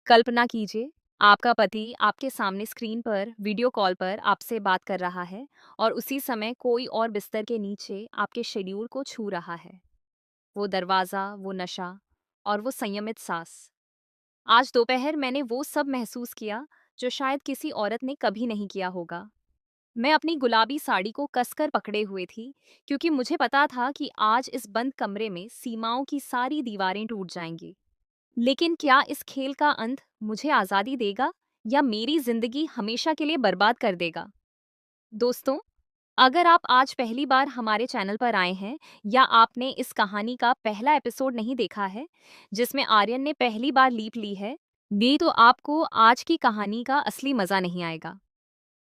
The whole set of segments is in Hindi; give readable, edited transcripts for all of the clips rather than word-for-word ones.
कल्पना कीजिए, आपका पति आपके सामने स्क्रीन पर वीडियो कॉल पर आपसे बात कर रहा है और उसी समय कोई और बिस्तर के नीचे आपके शेड्यूल को छू रहा है। वो दरवाज़ा, वो नशा और वो संयमित सांस। आज दोपहर मैंने वो सब महसूस किया जो शायद किसी औरत ने कभी नहीं किया होगा। मैं अपनी गुलाबी साड़ी को कसकर पकड़े हुए थी क्योंकि मुझे पता था कि आज इस बंद कमरे में सीमाओं की सारी दीवारें टूट जाएंगी। लेकिन क्या इस खेल का अंत मुझे आज़ादी देगा या मेरी जिंदगी हमेशा के लिए बर्बाद कर देगा? दोस्तों, अगर आप आज पहली बार हमारे चैनल पर आए हैं या आपने इस कहानी का पहला एपिसोड नहीं देखा है, जिसमें आर्यन ने पहली बार लीप ली है, तो आपको आज की कहानी का असली मजा नहीं आएगा।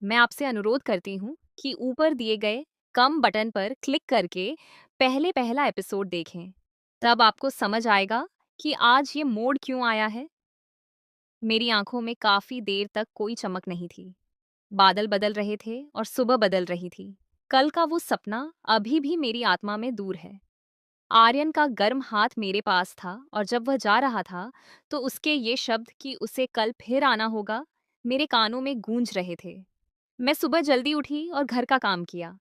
मैं आपसे अनुरोध करती हूँ कि ऊपर दिए गए कम बटन पर क्लिक करके पहले पहला एपिसोड देखें। तब आपको समझ आएगा कि आज ये मोड़ क्यों आया है। मेरी आंखों में काफी देर तक कोई चमक नहीं थी। बादल बदल रहे थे और सुबह बदल रही थी। कल का वो सपना अभी भी मेरी आत्मा में दूर है। आर्यन का गर्म हाथ मेरे पास था और जब वह जा रहा था तो उसके ये शब्द कि उसे कल फिर आना होगा मेरे कानों में गूंज रहे थे। मैं सुबह जल्दी उठी और घर का काम किया।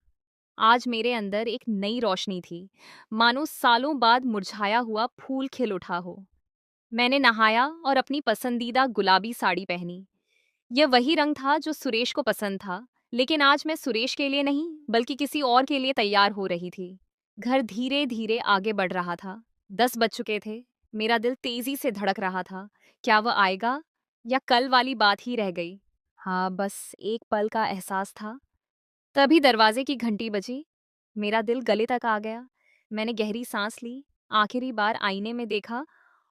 आज मेरे अंदर एक नई रोशनी थी, मानो सालों बाद मुरझाया हुआ फूल खिल उठा हो। मैंने नहाया और अपनी पसंदीदा गुलाबी साड़ी पहनी। यह वही रंग था जो सुरेश को पसंद था, लेकिन आज मैं सुरेश के लिए नहीं, बल्कि किसी और के लिए तैयार हो रही थी। घर धीरे धीरे आगे बढ़ रहा था। 10 बज चुके थे। मेरा दिल तेजी से धड़क रहा था। क्या वह आएगा या कल वाली बात ही रह गई? हाँ, बस एक पल का एहसास था। तभी दरवाजे की घंटी बजी। मेरा दिल गले तक आ गया। मैंने गहरी सांस ली, आखिरी बार आईने में देखा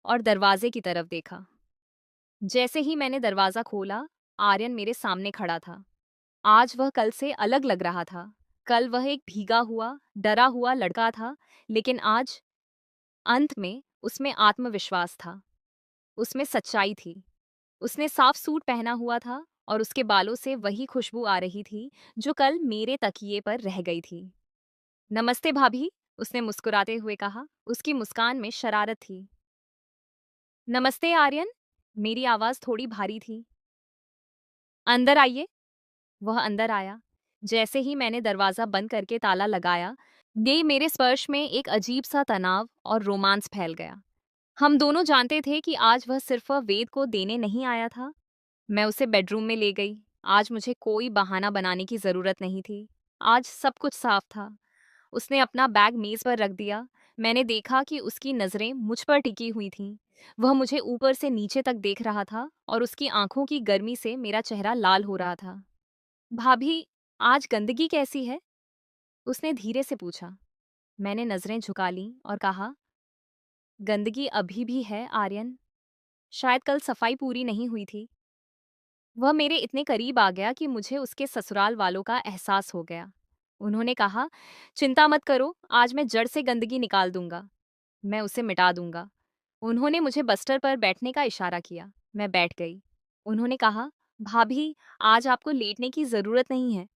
और दरवाजे की तरफ देखा। जैसे ही मैंने दरवाजा खोला, आर्यन मेरे सामने खड़ा था। आज वह कल से अलग लग रहा था। कल वह एक भीगा हुआ, डरा हुआ लड़का था, लेकिन आज अंत में उसमें आत्मविश्वास था। उसमें सच्चाई थी। उसने साफ सूट पहना हुआ था और उसके बालों से वही खुशबू आ रही थी जो कल मेरे तकिए पर रह गई थी। नमस्ते भाभी, उसने मुस्कुराते हुए कहा। उसकी मुस्कान में शरारत थी। नमस्ते आर्यन, मेरी आवाज थोड़ी भारी थी। अंदर आइए। वह अंदर आया। जैसे ही मैंने दरवाजा बंद करके ताला लगाया, मेरे स्पर्श में एक अजीब सा तनाव और रोमांस फैल गया। हम दोनों जानते थे कि आज वह सिर्फ वेद को देने नहीं आया था। मैं उसे बेडरूम में ले गई। आज मुझे कोई बहाना बनाने की जरूरत नहीं थी। आज सब कुछ साफ था। उसने अपना बैग मेज पर रख दिया। मैंने देखा कि उसकी नजरें मुझ पर टिकी हुई थीं। वह मुझे ऊपर से नीचे तक देख रहा था और उसकी आंखों की गर्मी से मेरा चेहरा लाल हो रहा था। भाभी, आज गंदगी कैसी है? उसने धीरे से पूछा। मैंने नजरें झुका लीं और कहा, गंदगी अभी भी है आर्यन। शायद कल सफाई पूरी नहीं हुई थी। वह मेरे इतने करीब आ गया कि मुझे उसके ससुराल वालों का एहसास हो गया। उन्होंने कहा, चिंता मत करो, आज मैं जड़ से गंदगी निकाल दूंगा। मैं उसे मिटा दूंगा। उन्होंने मुझे बस्तर पर बैठने का इशारा किया। मैं बैठ गई। उन्होंने कहा, भाभी, आज आपको लेटने की जरूरत नहीं है।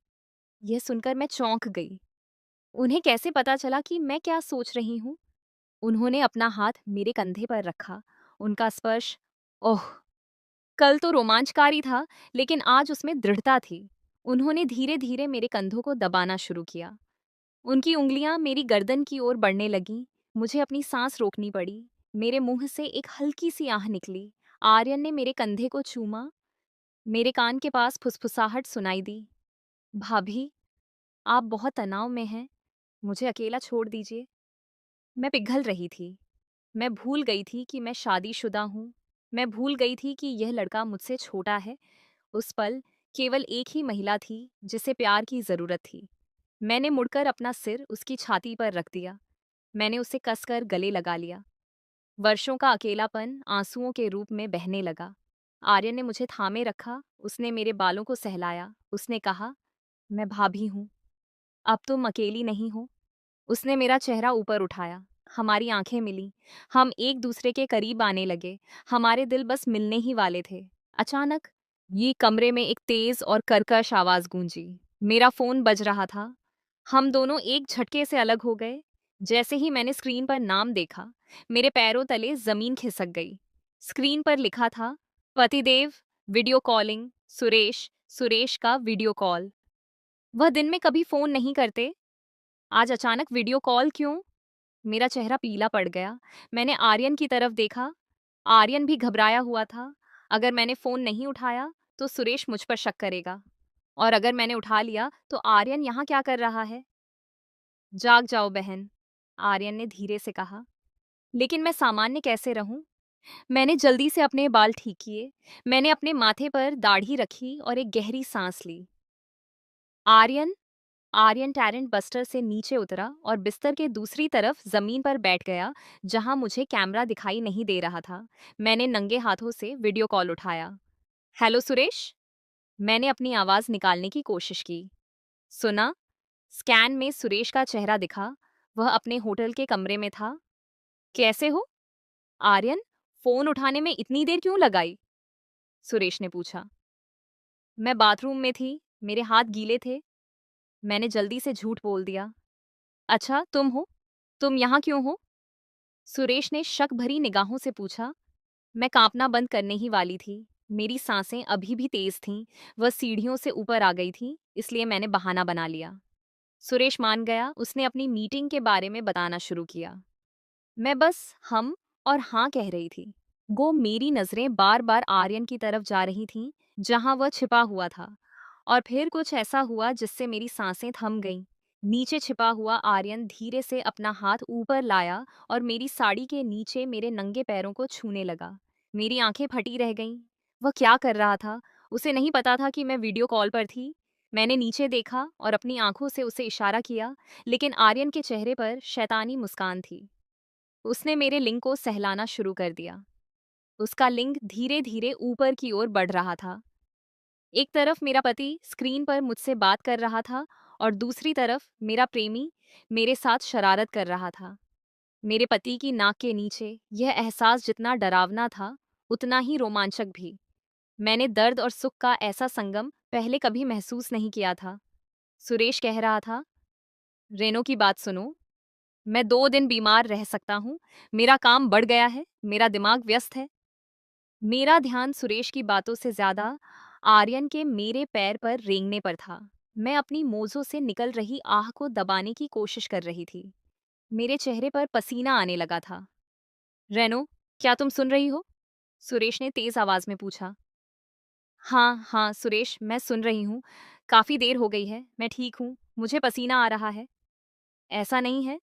यह सुनकर मैं चौंक गई। उन्हें कैसे पता चला कि मैं क्या सोच रही हूँ? उन्होंने अपना हाथ मेरे कंधे पर रखा। उनका स्पर्श, ओह! कल तो रोमांचकारी था, लेकिन आज उसमें दृढ़ता थी। उन्होंने धीरे-धीरे मेरे कंधों को दबाना शुरू किया। उनकी उंगलियां मेरी गर्दन की ओर बढ़ने लगीं। मुझे अपनी सांस रोकनी पड़ी। मेरे मुंह से एक हल्की सी आह निकली। आर्यन ने मेरे कंधे को चूमा। मेरे कान के पास फुसफुसाहट सुनाई दी। भाभी, आप बहुत तनाव में हैं। मुझे अकेला छोड़ दीजिए। मैं पिघल रही थी। मैं भूल गई थी कि मैं शादीशुदा हूँ। मैं भूल गई थी कि यह लड़का मुझसे छोटा है। उस पल केवल एक ही महिला थी जिसे प्यार की जरूरत थी। मैंने मुड़कर अपना सिर उसकी छाती पर रख दिया। मैंने उसे कसकर गले लगा लिया। वर्षों का अकेलापन आंसुओं के रूप में बहने लगा। आर्यन ने मुझे थामे रखा। उसने मेरे बालों को सहलाया। उसने कहा, मैं भाभी हूँ। अब तुम अकेली नहीं हो। उसने मेरा चेहरा ऊपर उठाया। हमारी आंखें मिली। हम एक दूसरे के करीब आने लगे। हमारे दिल बस मिलने ही वाले थे। अचानक ये कमरे में एक तेज और कर्कश आवाज गूंजी। मेरा फोन बज रहा था। हम दोनों एक झटके से अलग हो गए। जैसे ही मैंने स्क्रीन पर नाम देखा, मेरे पैरों तले जमीन खिसक गई। स्क्रीन पर लिखा था, पतिदेव, वीडियो कॉलिंग, सुरेश, सुरेश का वीडियो कॉल। वह दिन में कभी फोन नहीं करते। आज अचानक वीडियो कॉल क्यों? मेरा चेहरा पीला पड़ गया। मैंने आर्यन की तरफ देखा। आर्यन भी घबराया हुआ था। अगर मैंने फोन नहीं उठाया तो सुरेश मुझ पर शक करेगा, और अगर मैंने उठा लिया तो आर्यन यहाँ क्या कर रहा है? जाग जाओ बहन, आर्यन ने धीरे से कहा। लेकिन मैं सामान्य कैसे रहूं? मैंने जल्दी से अपने बाल ठीक किए। मैंने अपने माथे पर दाढ़ी रखी और एक गहरी सांस ली। आर्यन आर्यन टैरेंट बस्टर से नीचे उतरा और बिस्तर के दूसरी तरफ जमीन पर बैठ गया, जहां मुझे कैमरा दिखाई नहीं दे रहा था। मैंने नंगे हाथों से वीडियो कॉल उठाया। हेलो सुरेश। मैंने अपनी आवाज निकालने की कोशिश की। सुना? स्कैन में सुरेश का चेहरा दिखा। वह अपने होटल के कमरे में था। कैसे हो? आर्यन, फोन उठाने में इतनी देर क्यों लगाई? सुरेश ने पूछा। मैं बाथरूम में थी, मेरे हाथ गीले थे। मैंने जल्दी से झूठ बोल दिया। अच्छा, तुम हो? तुम यहाँ क्यों हो? सुरेश ने शक भरी निगाहों से पूछा। मैं कांपना बंद करने ही वाली थी। मेरी सांसें अभी भी तेज थीं। वह सीढ़ियों से ऊपर आ गई थी, इसलिए मैंने बहाना बना लिया। सुरेश मान गया। उसने अपनी मीटिंग के बारे में बताना शुरू किया। मैं बस हम और हाँ कह रही थी। मेरी नजरें बार बार आर्यन की तरफ जा रही थीं, जहां वह छिपा हुआ था। और फिर कुछ ऐसा हुआ जिससे मेरी सांसें थम गईं। नीचे छिपा हुआ आर्यन धीरे से अपना हाथ ऊपर लाया और मेरी साड़ी के नीचे मेरे नंगे पैरों को छूने लगा। मेरी आंखें फटी रह गईं। वह क्या कर रहा था? उसे नहीं पता था कि मैं वीडियो कॉल पर थी। मैंने नीचे देखा और अपनी आंखों से उसे इशारा किया, लेकिन आर्यन के चेहरे पर शैतानी मुस्कान थी। उसने मेरे लिंग को सहलाना शुरू कर दिया। उसका लिंग धीरे धीरे ऊपर की ओर बढ़ रहा था। एक तरफ मेरा पति स्क्रीन पर मुझसे बात कर रहा था और दूसरी तरफ मेरा प्रेमी मेरे साथ शरारत कर रहा था। मेरे पति की नाक के नीचे यह एहसास जितना डरावना था, उतना ही रोमांचक भी। मैंने दर्द और सुख का ऐसा संगम पहले कभी महसूस नहीं किया था। सुरेश कह रहा था, रेनो की बात सुनो। मैं 2 दिन बीमार रह सकता हूँ। मेरा काम बढ़ गया है, मेरा दिमाग व्यस्त है। मेरा ध्यान सुरेश की बातों से ज्यादा आर्यन के मेरे पैर पर रेंगने पर था। मैं अपनी मोजों से निकल रही आह को दबाने की कोशिश कर रही थी। मेरे चेहरे पर पसीना आने लगा था। रेनो, क्या तुम सुन रही हो? सुरेश ने तेज आवाज में पूछा। हाँ हाँ सुरेश, मैं सुन रही हूँ। काफी देर हो गई है, मैं ठीक हूँ, मुझे पसीना आ रहा है। ऐसा नहीं है,